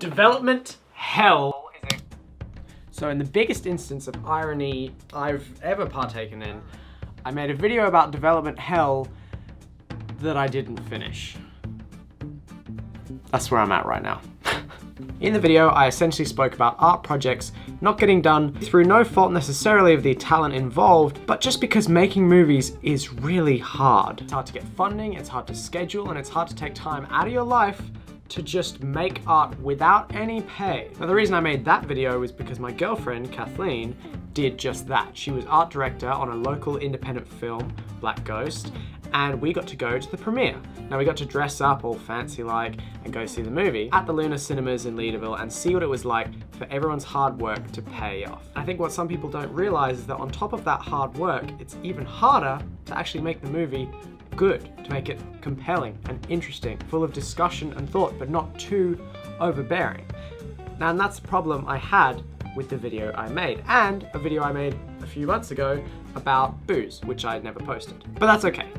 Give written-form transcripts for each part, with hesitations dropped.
Development hell is a... So in the biggest instance of irony I've ever partaken in, I made a video about development hell that I didn't finish. That's where I'm at right now. In the video, I essentially spoke about art projects not getting done through no fault necessarily of the talent involved, but just because making movies is really hard. It's hard to get funding, it's hard to schedule, and it's hard to take time out of your life to just make art without any pay. Now the reason I made that video was because my girlfriend, Kathleen, did just that. She was art director on a local independent film, Black Ghost, and we got to go to the premiere. Now we got to dress up all fancy like and go see the movie at the Luna Cinemas in Leederville and see what it was like for everyone's hard work to pay off. I think what some people don't realize is that on top of that hard work, it's even harder to actually make the movie good, to make it compelling and interesting, full of discussion and thought, but not too overbearing. Now, and that's the problem I had with the video I made, and a video I made a few months ago about booze, which I had never posted. But that's okay,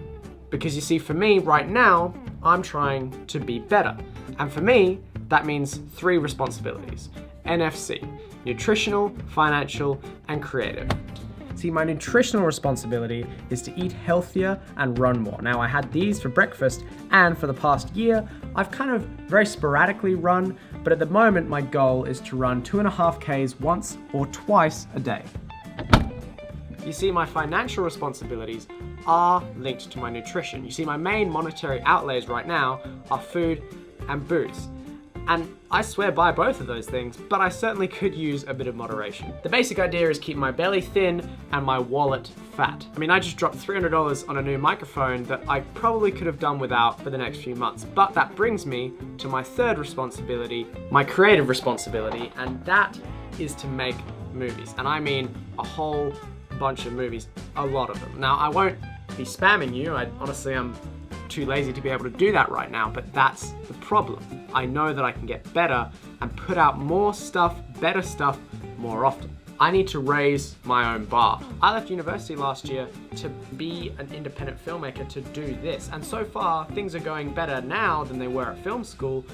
because you see, for me right now, I'm trying to be better. And for me, that means 3 responsibilities. NFC, nutritional, financial, and creative. See, my nutritional responsibility is to eat healthier and run more. Now, I had these for breakfast, and for the past year, I've kind of very sporadically run, but at the moment, my goal is to run 2.5 Ks once or twice a day. You see, my financial responsibilities are linked to my nutrition. You see, my main monetary outlays right now are food and booze. And I swear by both of those things, but I certainly could use a bit of moderation. The basic idea is keep my belly thin and my wallet fat. I mean, I just dropped $300 on a new microphone that I probably could have done without for the next few months. But that brings me to my 3rd responsibility, my creative responsibility, and that is to make movies. And I mean a whole bunch of movies, a lot of them. Now, I won't be spamming you. Honestly, I'm too lazy to be able to do that right now, but that's the problem. I know that I can get better and put out more stuff, better stuff, more often. I need to raise my own bar. I left university last year to be an independent filmmaker to do this, and so far things are going better now than they were at film school,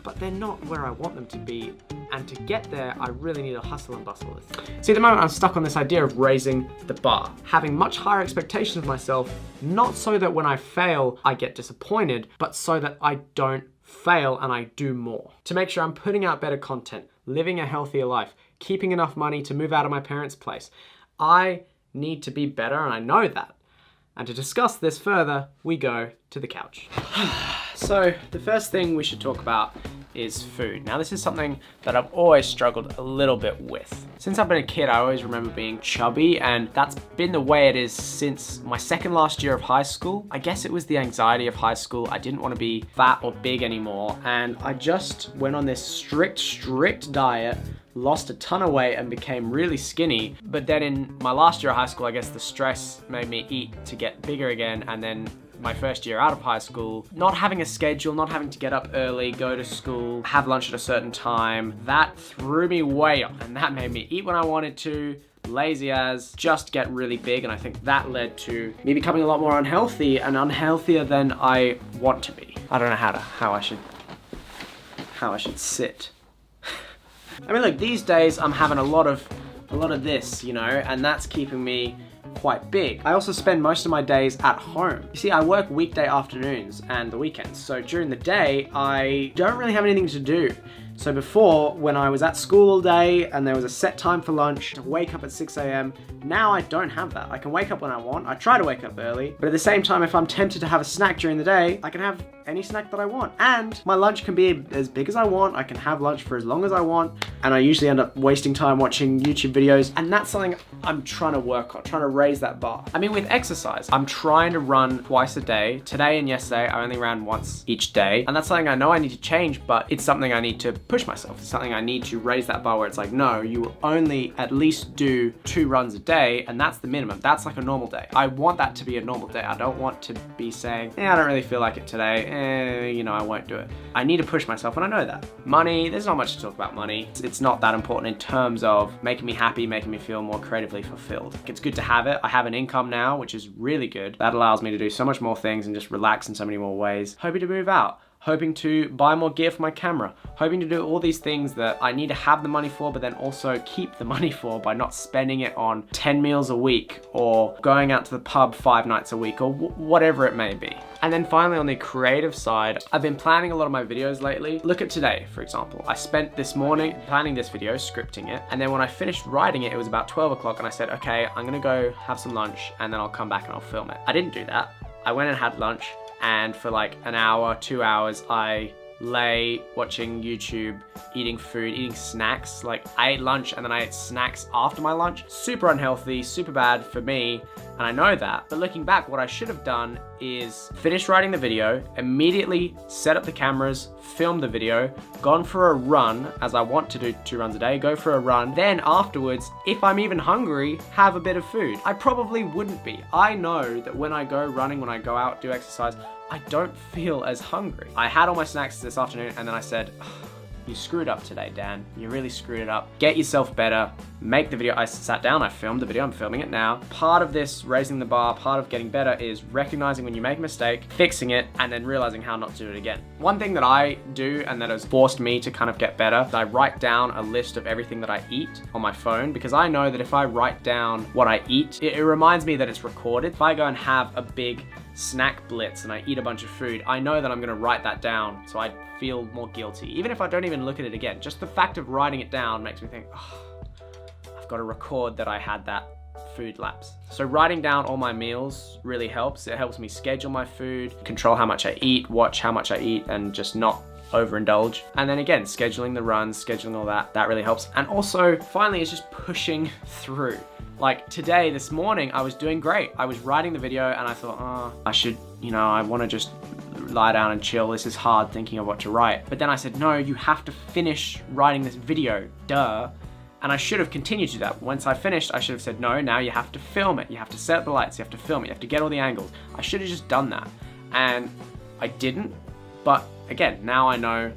but they're not where I want them to be, and to get there, I really need to hustle and bustle with. See, at the moment, I'm stuck on this idea of raising the bar, having much higher expectations of myself, not so that when I fail, I get disappointed, but so that I don't fail and I do more. To make sure I'm putting out better content, living a healthier life, keeping enough money to move out of my parents' place. I need to be better, and I know that. And to discuss this further, we go to the couch. So, the first thing we should talk about is food. Now, this is something that I've always struggled a little bit with. Since I've been a kid, I always remember being chubby, and that's been the way it is since my second last year of high school. I guess it was the anxiety of high school. I didn't want to be fat or big anymore, and I just went on this strict diet, lost a ton of weight and became really skinny. But then in my last year of high school, I guess the stress made me eat to get bigger again, and then my first year out of high school, not having a schedule, not having to get up early, go to school, have lunch at a certain time, that threw me way off, and that made me eat when I wanted to, lazy as, just get really big, and I think that led to me becoming a lot more unhealthy and unhealthier than I want to be. I don't know how I should sit. I mean, look, these days I'm having a lot of this, you know, and that's keeping me quite big. I also spend most of my days at home. You see, I work weekday afternoons and the weekends, so during the day, I don't really have anything to do. So before, when I was at school all day and there was a set time for lunch, to wake up at 6 a.m, now I don't have that. I can wake up when I want. I try to wake up early, but at the same time, if I'm tempted to have a snack during the day, I can have any snack that I want. And my lunch can be as big as I want. I can have lunch for as long as I want. And I usually end up wasting time watching YouTube videos. And that's something I'm trying to work on, trying to raise that bar. I mean, with exercise, I'm trying to run twice a day. Today and yesterday, I only ran once each day. And that's something I know I need to change, but it's something I need to push myself. It's something I need to raise that bar where it's like, no, you will only at least do 2 runs a day, and that's the minimum. That's like a normal day. I want that to be a normal day. I don't want to be saying, I don't really feel like it today, you know, I won't do it. I need to push myself, and I know that. Money, there's not much to talk about money. It's not that important in terms of making me happy, making me feel more creatively fulfilled. It's good to have it. I have an income now, which is really good. That allows me to do so much more things and just relax in so many more ways. Hoping to move out. hoping to buy more gear for my camera, hoping to do all these things that I need to have the money for, but then also keep the money for by not spending it on 10 meals a week or going out to the pub 5 nights a week or whatever it may be. And then finally on the creative side, I've been planning a lot of my videos lately. Look at today, for example. I spent this morning planning this video, scripting it, and then when I finished writing it was about 12 o'clock and I said, okay, I'm gonna go have some lunch and then I'll come back and I'll film it. I didn't do that. I went and had lunch, and for like an hour, 2 hours, I lay watching YouTube, eating food, eating snacks. Like I ate lunch and then I ate snacks after my lunch. Super unhealthy, super bad for me, and I know that. But looking back, what I should have done is finish writing the video, immediately set up the cameras, film the video, gone for a run, as I want to do 2 runs a day, go for a run. Then afterwards, if I'm even hungry, have a bit of food. I probably wouldn't be. I know that when I go running, when I go out, do exercise, I don't feel as hungry. I had all my snacks this afternoon and then I said, you screwed up today, Dan. You really screwed it up. Get yourself better. Make the video. I sat down, I filmed the video, I'm filming it now. Part of this raising the bar, part of getting better is recognizing when you make a mistake, fixing it, and then realizing how not to do it again. One thing that I do and that has forced me to kind of get better, I write down a list of everything that I eat on my phone, because I know that if I write down what I eat, it reminds me that it's recorded. If I go and have a big snack blitz and I eat a bunch of food, I know that I'm gonna write that down so I feel more guilty. Even if I don't even look at it again, just the fact of writing it down makes me think, oh, I've got to record that I had that food lapse. So writing down all my meals really helps. It helps me schedule my food, control how much I eat, watch how much I eat, and just not overindulge. And then again, scheduling the runs, scheduling all that, that really helps. And also, finally, it's just pushing through. Like today, this morning, I was doing great. I was writing the video and I thought, oh, I should, I want to just lie down and chill. This is hard thinking of what to write. But then I said, no, you have to finish writing this video, duh. And I should have continued to do that. Once I finished, I should have said, no, now you have to film it. You have to set up the lights, you have to film it, you have to get all the angles. I should have just done that. And I didn't, but again, now I know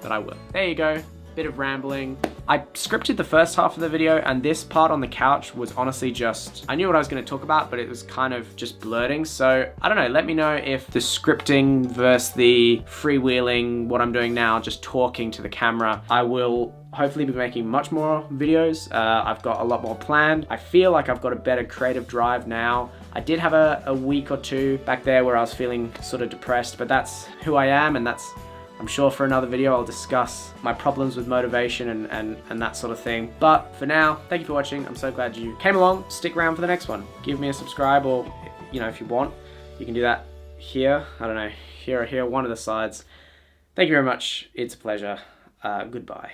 that I will. There you go, bit of rambling. I scripted the first half of the video, and this part on the couch was honestly just, I knew what I was gonna talk about, but it was kind of just blurting. So I don't know, let me know if the scripting versus the freewheeling, what I'm doing now, just talking to the camera. I will hopefully be making much more videos. I've got a lot more planned. I feel like I've got a better creative drive now. I did have a week or two back there where I was feeling sort of depressed, but that's who I am, and that's, I'm sure for another video I'll discuss my problems with motivation and that sort of thing. But for now, thank you for watching. I'm so glad you came along. Stick around for the next one. Give me a subscribe, or if you want, you can do that here. I don't know, here or here, one of the sides. Thank you very much. It's a pleasure. Goodbye.